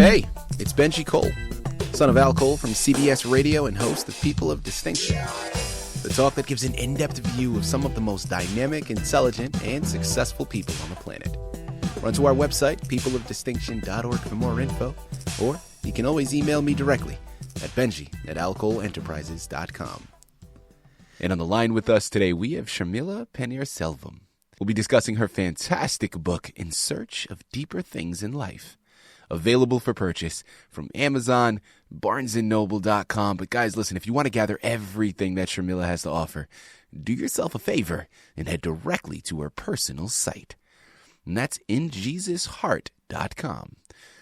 Hey, it's Benji Cole, son of Al Cole from CBS Radio and host of People of Distinction, the talk that gives an in-depth view of some of the most dynamic, intelligent, and successful people on the planet. Run to our website, peopleofdistinction.org for more info, or you can always email me directly at benji@alcoleenterprises.com. And on the line with us today, we have Sharmila Panirselvam. We'll be discussing her fantastic book, In Search of Deeper Things in Life. Available for purchase from Amazon, BarnesandNoble.com. But guys, listen, if you want to gather everything that Sharmila has to offer, do yourself a favor and head directly to her personal site. And that's injesusheart.com.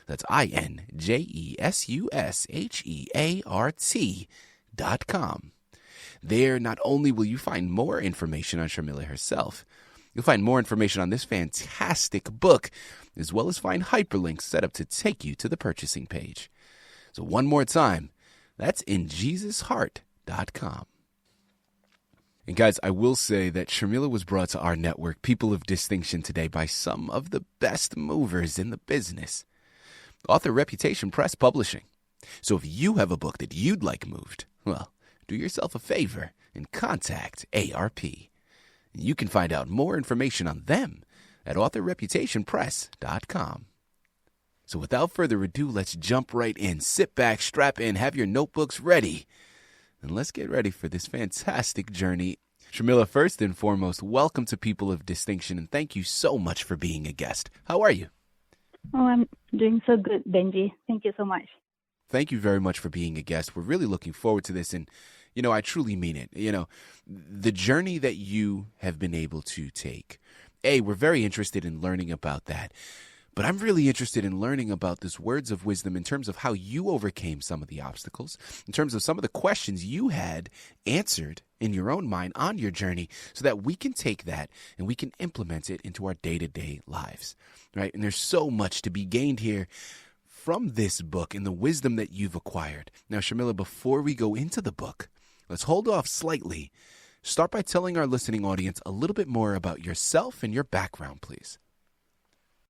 That's INJESUSHEART.com. There, not only will you find more information on Sharmila herself, you'll find more information on this fantastic book, as well as find hyperlinks set up to take you to the purchasing page. So one more time, that's injesusheart.com. And guys, I will say that Sharmila was brought to our network, People of Distinction, today by some of the best movers in the business. Author Reputation Press Publishing. So if you have a book that you'd like moved, well, do yourself a favor and contact ARP. You can find out more information on them at authorreputationpress.com. So without further ado, let's jump right in. Sit back, strap in, have your notebooks ready, and let's get ready for this fantastic journey. Sharmila, first and foremost, welcome to People of Distinction, and thank you so much for being a guest. How are you? Oh, I'm doing so good, Benji. Thank you so much. Thank you very much for being a guest. We're really looking forward to this, and I truly mean it. The journey that you have been able to take, we're very interested in learning about that. But I'm really interested in learning about this words of wisdom in terms of how you overcame some of the obstacles, in terms of some of the questions you had answered in your own mind on your journey, so that we can take that and we can implement it into our day-to-day lives, right? And there's so much to be gained here from this book and the wisdom that you've acquired. Now, Sharmila, before we go into the book, let's hold off slightly. Start by telling our listening audience a little bit more about yourself and your background, please.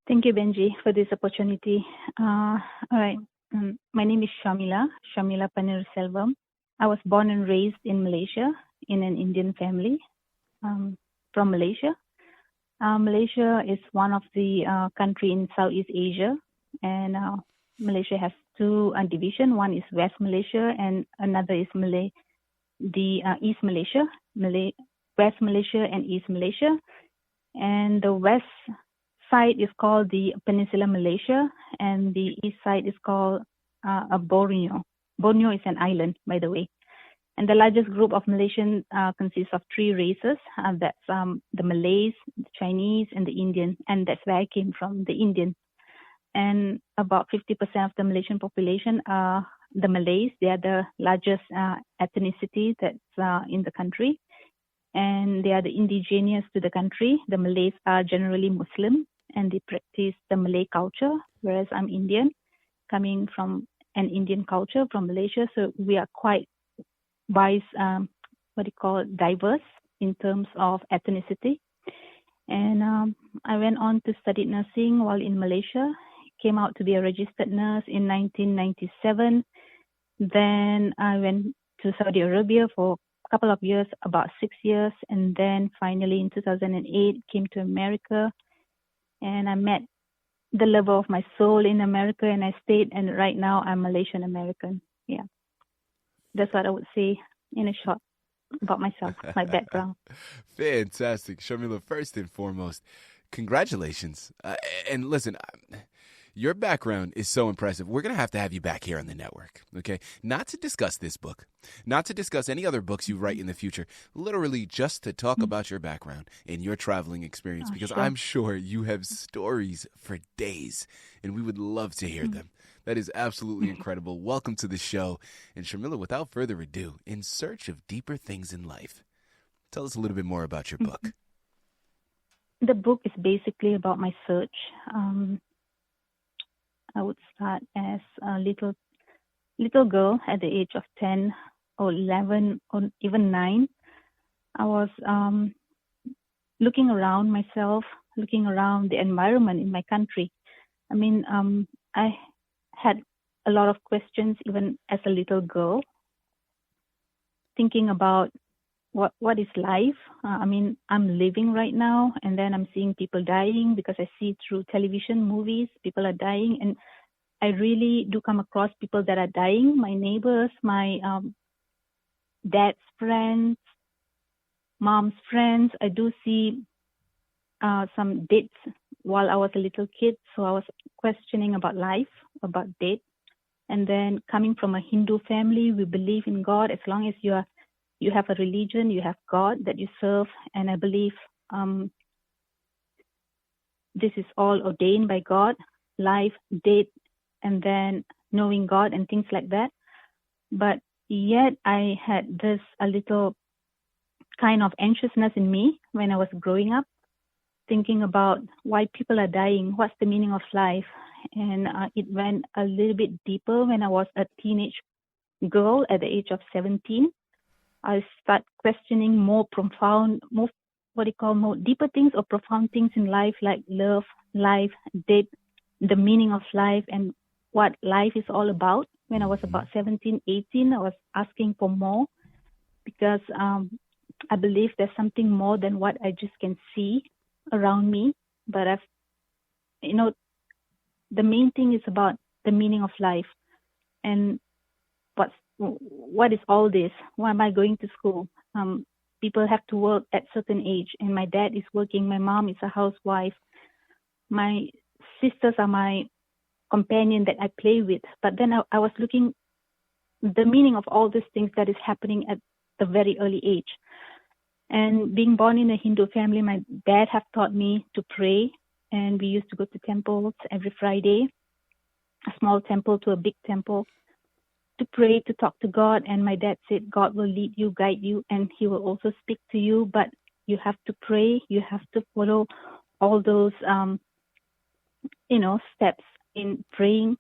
Thank you, Benji, for this opportunity. All right. My name is Sharmila Panirselvam. I was born and raised in Malaysia in an Indian family from Malaysia. Malaysia is one of the country in Southeast Asia, and Malaysia has two divisions. One is West Malaysia and another is East Malaysia, West Malaysia and East Malaysia. And the west side is called the Peninsula Malaysia, and the east side is called Borneo. Borneo is an island, by the way. And the largest group of Malaysians consists of three races. That's the Malays, the Chinese, and the Indian. And that's where I came from, the Indian. And about 50% of the Malaysian population are the Malays. They are the largest ethnicity that's in the country. And they are the indigenous to the country. The Malays are generally Muslim, and they practice the Malay culture, whereas I'm Indian, coming from an Indian culture from Malaysia. So we are quite diverse in terms of ethnicity. And I went on to study nursing while in Malaysia. Came out to be a registered nurse in 1997. Then I went to Saudi Arabia for a couple of years, about 6 years. And then finally in 2008, came to America. And I met the lover of my soul in America, and I stayed. And right now I'm Malaysian American. Yeah. That's what I would say in a short about myself, my background. Fantastic. Sharmila, first and foremost, congratulations. And listen, your background is so impressive. We're going to have you back here on the network, okay? Not to discuss this book, not to discuss any other books you write in the future, literally just to talk about your background and your traveling experience, because sure. I'm sure you have stories for days, and we would love to hear them. That is absolutely incredible. Welcome to the show. And Sharmila, without further ado, In Search of Deeper Things in Life, tell us a little bit more about your book. The book is basically about my search. I would start as a little girl at the age of 10 or 11 or even 9. I was looking around myself, looking around the environment in my country. I mean, I had a lot of questions even as a little girl, thinking about what is life. I'm living right now, and then I'm seeing people dying because I see through television, movies, people are dying, and I really do come across people that are dying. My neighbors, my dad's friends, mom's friends. I do see some dates while I was a little kid, so I was questioning about life, about death. And then coming from a Hindu family, we believe in God. As long as you have a religion, you have God that you serve, and I believe this is all ordained by God, life, death, and then knowing God and things like that. But yet I had this a little kind of anxiousness in me when I was growing up, thinking about why people are dying, what's the meaning of life. And it went a little bit deeper when I was a teenage girl at the age of 17. I start questioning more profound, more deeper things or profound things in life, like love, life, death, the meaning of life, and what life is all about. When I was about 17, 18, I was asking for more because I believe there's something more than what I just can see around me. But the main thing is about the meaning of life and what is all this? Why am I going to school? People have to work at certain age, and my dad is working. My mom is a housewife. My sisters are my companion that I play with. But then I was looking the meaning of all these things that is happening at the very early age. And being born in a Hindu family, my dad have taught me to pray, and we used to go to temples every Friday, a small temple to a big temple, to pray, to talk to God. And my dad said, God will lead you, guide you, and he will also speak to you, but you have to pray, you have to follow all those, steps in praying,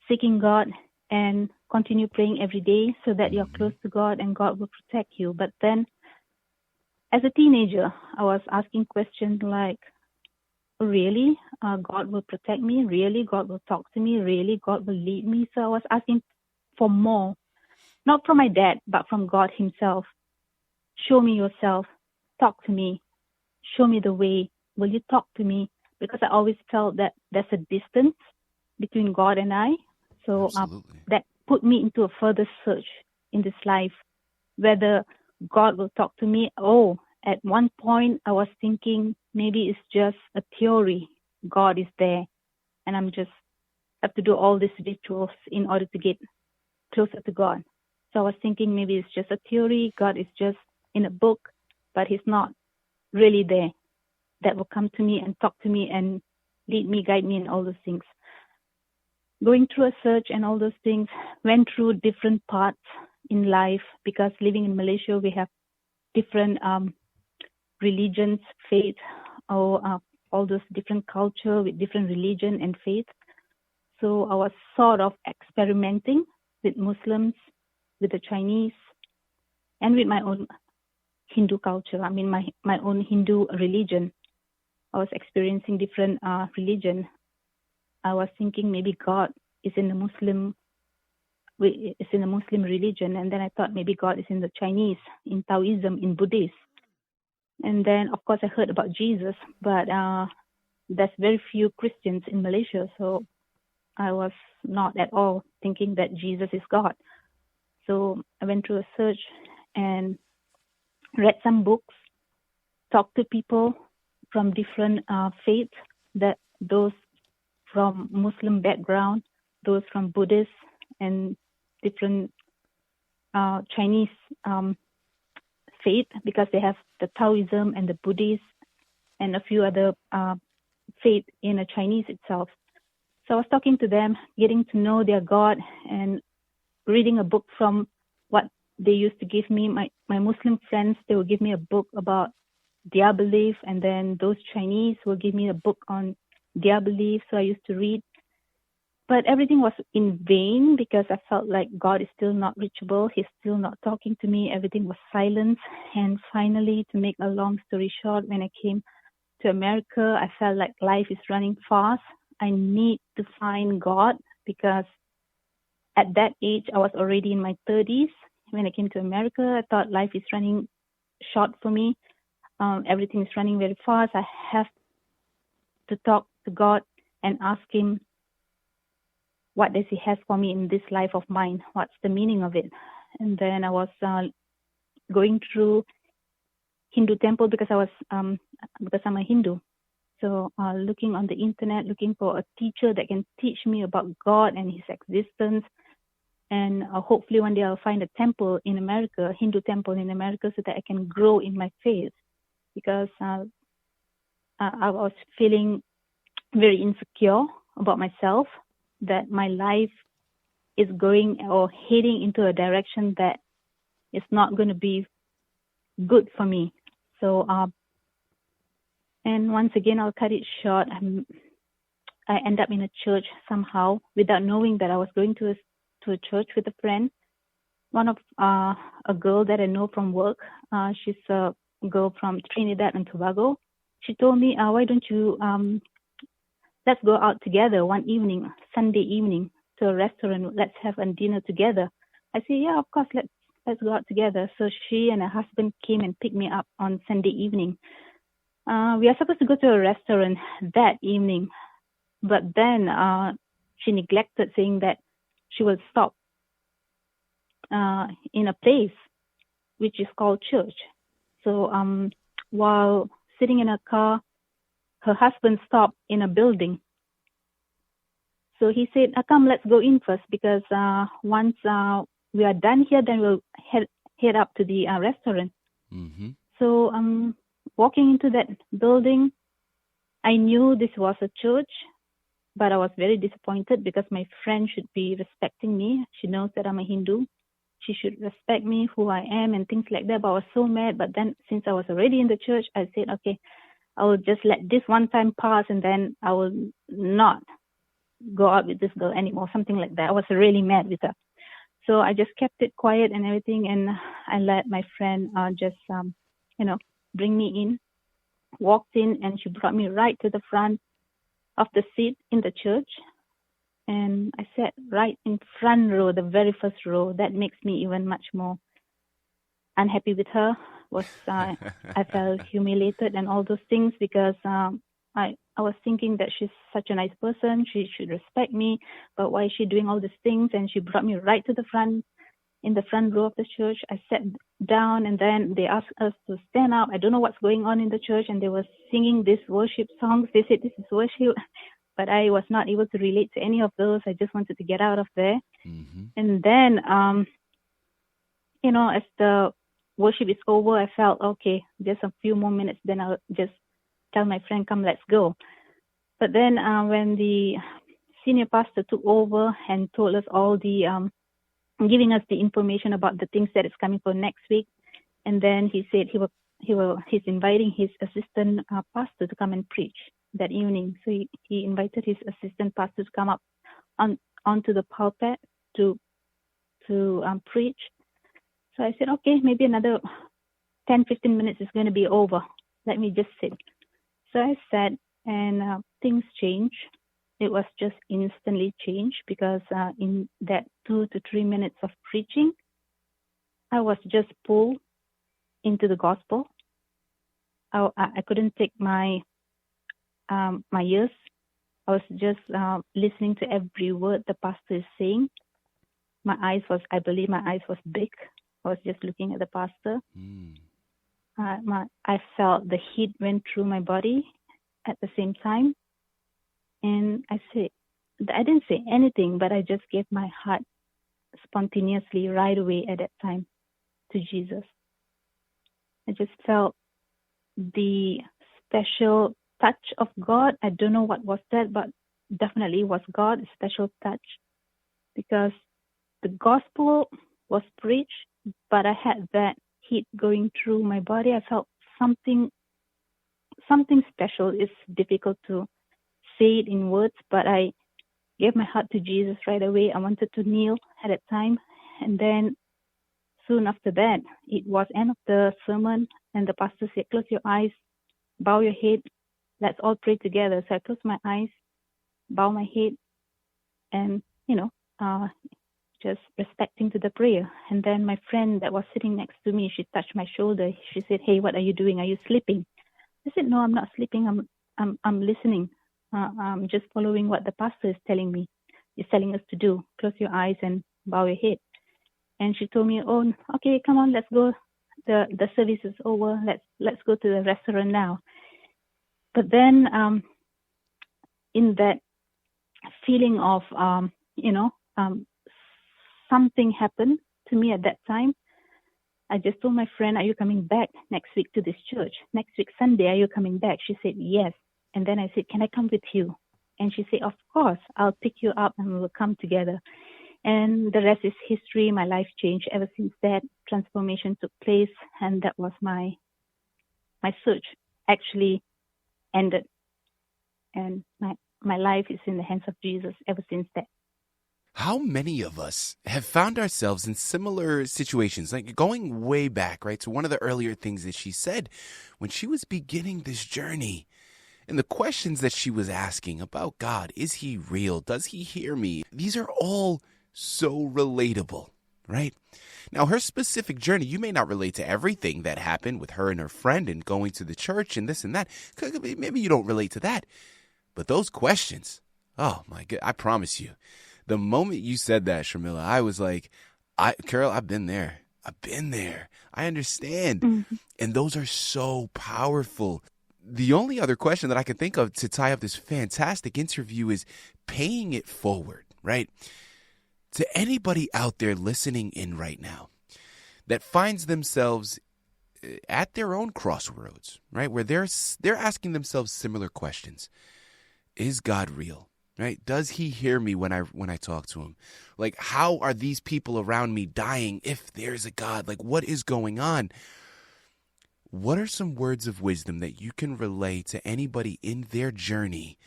seeking God, and continue praying every day so that you're close to God and God will protect you. But then as a teenager, I was asking questions like, really? God will protect me? Really? God will talk to me? Really? God will lead me? So I was asking for more, not from my dad, but from God himself. Show me yourself. Talk to me. Show me the way. Will you talk to me? Because I always felt that there's a distance between God and I. So that put me into a further search in this life, whether God will talk to me. Oh, at one point I was thinking maybe it's just a theory. God is there, and I'm just have to do all these rituals in order to get closer to God. So I was thinking maybe it's just a theory. God is just in a book, but he's not really there. That will come to me and talk to me and lead me, guide me, and all those things. Going through a search and all those things, went through different parts in life, because living in Malaysia, we have different religions, faith, or all those different culture with different religion and faith. So I was sort of experimenting with Muslims, with the Chinese, and with my own Hindu culture. I mean, my own Hindu religion. I was experiencing different religion. I was thinking maybe God is in the Muslim religion, and then I thought maybe God is in the Chinese, in Taoism, in Buddhist. And then, of course, I heard about Jesus, but there's very few Christians in Malaysia, so I was not at all thinking that Jesus is God. So I went through a search and read some books, talked to people from different faiths, that those from Muslim background, those from Buddhist, and different Chinese faith, because they have the Taoism and the Buddhist and a few other faith in the Chinese itself. So I was talking to them, getting to know their God, and reading a book from what they used to give me. My Muslim friends, they will give me a book about their belief, and then those Chinese will give me a book on their belief. So I used to read. But everything was in vain, because I felt like God is still not reachable. He's still not talking to me. Everything was silence. And finally, to make a long story short, when I came to America, I felt like life is running fast. I need to find God. because at that age, I was already in my 30s. When I came to America, I thought life is running short for me. Everything is running very fast. I have to talk to God and ask Him, what does He have for me in this life of mine? What's the meaning of it? And then I was going through Hindu temple because I'm a Hindu. So looking on the internet, looking for a teacher that can teach me about God and His existence. And hopefully one day I'll find a temple in America, a Hindu temple in America, so that I can grow in my faith. Because I was feeling very insecure about myself, that my life is going or heading into a direction that is not going to be good for me. So, and once again, I'll cut it short. I end up in a church somehow without knowing that I was going to a church with a friend. One of a girl that I know from work, she's a girl from Trinidad and Tobago. She told me, why don't you, let's go out together one evening, Sunday evening, to a restaurant. Let's have a dinner together. I said, yeah, of course, let's go out together. So she and her husband came and picked me up on Sunday evening. We are supposed to go to a restaurant that evening, but then she neglected, saying that she will stop in a place which is called church. So while sitting in a car, her husband stopped in a building. So he said, come, let's go in first, because once we are done here, then we'll head up to the restaurant. Mm-hmm. So walking into that building, I knew this was a church, but I was very disappointed because my friend should be respecting me. She knows that I'm a Hindu. She should respect me, who I am, and things like that. But I was so mad. But then since I was already in the church, I said, okay, I will just let this one time pass, and then I will not go out with this girl anymore, something like that. I was really mad with her. So I just kept it quiet and everything, and I let my friend just, bring me in, walked in, and she brought me right to the front of the seat in the church. And I sat right in front row, the very first row. That makes me even much more unhappy with her. I felt humiliated and all those things, because I was thinking that she's such a nice person. She should respect me, but why is she doing all these things? And she brought me right to the front, in the front row of the church. I sat down, and then they asked us to stand up. I don't know what's going on in the church, and they were singing these worship songs. They said this is worship, but I was not able to relate to any of those. I just wanted to get out of there. Mm-hmm. And then, as the worship is over, I felt, okay, just a few more minutes, then I'll just tell my friend, come, let's go. But then when the senior pastor took over and told us all the, giving us the information about the things that is coming for next week, and then he said he's inviting his assistant pastor to come and preach that evening. So he invited his assistant pastor to come up onto the pulpit to preach. So I said, okay, maybe another 10, 15 minutes is going to be over. Let me just sit. So I sat, and things changed. It was just instantly changed, because in that 2 to 3 minutes of preaching, I was just pulled into the gospel. I couldn't take my ears. I was just listening to every word the pastor is saying. I believe my eyes was big. I was just looking at the pastor. Mm. I felt the heat went through my body at the same time. And I didn't say anything, but I just gave my heart spontaneously right away at that time to Jesus. I just felt the special touch of God. I don't know what was that, but definitely it was God, a special touch, because the gospel was preached, but I had that heat going through my body. I felt something special. It's difficult to say it in words, but I gave my heart to Jesus right away. I wanted to kneel at that time, and then soon after that, it was end of the sermon, and the pastor said, close your eyes, bow your head, let's all pray together. So I closed my eyes, bow my head, and you know, uh, just respecting to the prayer. And then my friend that was sitting next to me, she touched my shoulder. She said, "Hey, what are you doing? Are you sleeping?" I said, "No, I'm not sleeping. I'm listening. I'm just following what the pastor is telling me. He's telling us to do. Close your eyes and bow your head." And she told me, "Oh, okay, come on, let's go. The service is over. Let's go to the restaurant now." But then, in that feeling of, something happened to me at that time. I just told my friend, "Are you coming back next week to this church? Next week, Sunday, are you coming back?" She said, "Yes." And then I said, "Can I come with you?" And she said, "Of course, I'll pick you up and we'll come together." And the rest is history. My life changed ever since that transformation took place. And that was my search actually ended. And my life is in the hands of Jesus ever since that. How many of us have found ourselves in similar situations, like going way back, right, to one of the earlier things that she said when she was beginning this journey and the questions that she was asking about God? Is he real? Does he hear me? These are all so relatable, right? Now, her specific journey, you may not relate to everything that happened with her and her friend and going to the church and this and that. Maybe you don't relate to that. But those questions, oh my God, I promise you, the moment you said that, Sharmila, I was like, Carol, I've been there. I understand. Mm-hmm. And those are so powerful. The only other question that I can think of to tie up this fantastic interview is paying it forward, right? To anybody out there listening in right now that finds themselves at their own crossroads, right? Where they're asking themselves similar questions. Is God real? Right? Does he hear me when I talk to him? Like, how are these people around me dying if there's a God? Like, what is going on? What are some words of wisdom that you can relay to anybody in their journey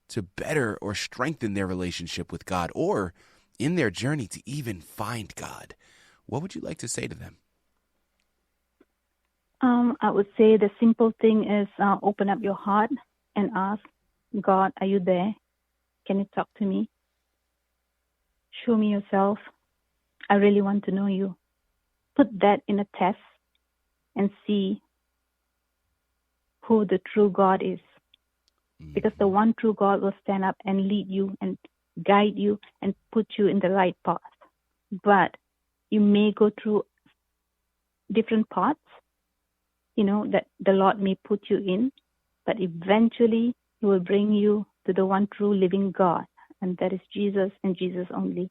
to better or strengthen their relationship with God, or in their journey to even find God? What would you like to say to them? I would say the simple thing is open up your heart and ask God, "Are you there? Can you talk to me? Show me yourself. I really want to know you." Put that in a test and see who the true God is. Because the one true God will stand up and lead you and guide you and put you in the right path. But you may go through different paths, that the Lord may put you in, but eventually he will bring you to the one true living God, and that is Jesus and Jesus only.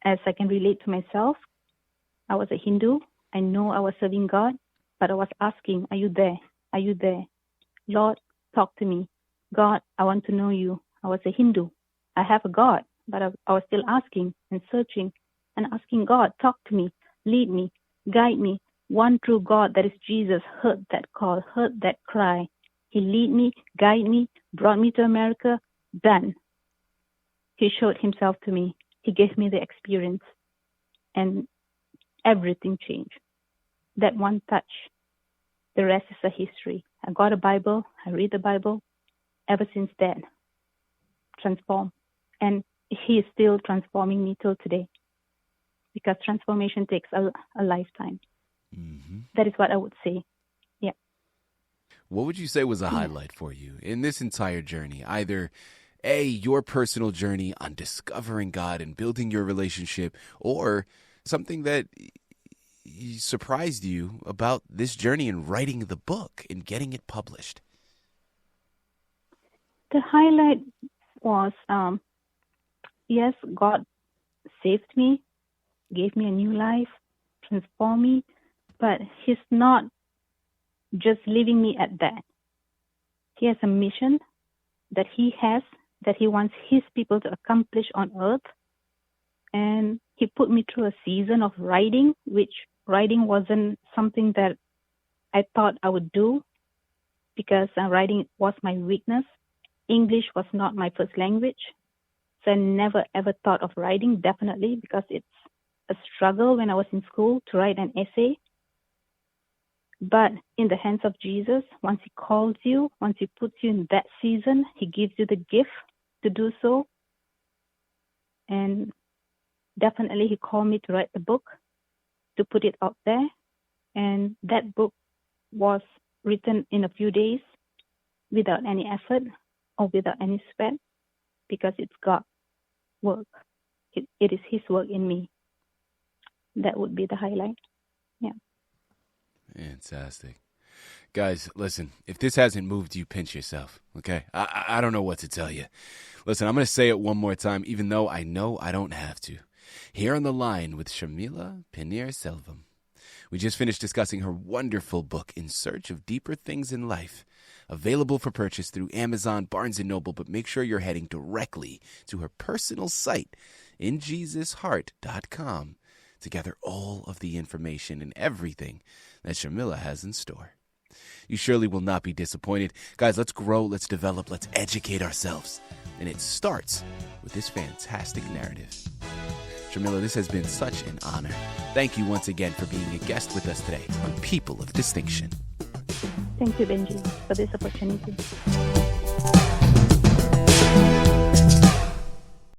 As I can relate to myself, I was a Hindu. I know I was serving God, but I was asking, "Are you there? Are you there? Lord, talk to me. God, I want to know you." I was a Hindu. I have a God, but I was still asking and searching and asking God, "Talk to me, lead me, guide me." One true God, that is Jesus, heard that call, heard that cry. He lead me, guide me, brought me to America. Done. He showed himself to me. He gave me the experience, and everything changed. That one touch. The rest is a history. I got a Bible. I read the Bible. Ever since then, transformed. And he is still transforming me till today, because transformation takes a lifetime. Mm-hmm. That is what I would say. Yeah. What would you say was a highlight for you in this entire journey? Either your personal journey on discovering God and building your relationship, or something that surprised you about this journey in writing the book and getting it published? The highlight was, yes, God saved me, gave me a new life, transformed me, but he's not just leaving me at that. He has a mission that he wants his people to accomplish on earth. And he put me through a season of writing, which writing wasn't something that I thought I would do, because writing was my weakness. English was not my first language. So I never ever thought of writing, definitely, because it's a struggle when I was in school to write an essay. But in the hands of Jesus, once he calls you, once he puts you in that season, he gives you the gift to do so. And definitely he called me to write the book, to put it out there. And that book was written in a few days without any effort or without any sweat, because it's God's work. It is his work in me. That would be the highlight. Yeah. Fantastic. Guys, listen, if this hasn't moved you, pinch yourself, okay? I don't know what to tell you. Listen, I'm going to say it one more time, even though I know I don't have to. Here on the line with Sharmila Panirselvam. We just finished discussing her wonderful book, In Search of Deeper Things in Life, available for purchase through Amazon, Barnes & Noble, but make sure you're heading directly to her personal site, injesusheart.com, to gather all of the information and everything that Sharmila has in store. You surely will not be disappointed. Guys, let's grow, let's develop, let's educate ourselves. And it starts with this fantastic narrative. Sharmila, this has been such an honor. Thank you once again for being a guest with us today on People of Distinction. Thank you, Benji, for this opportunity.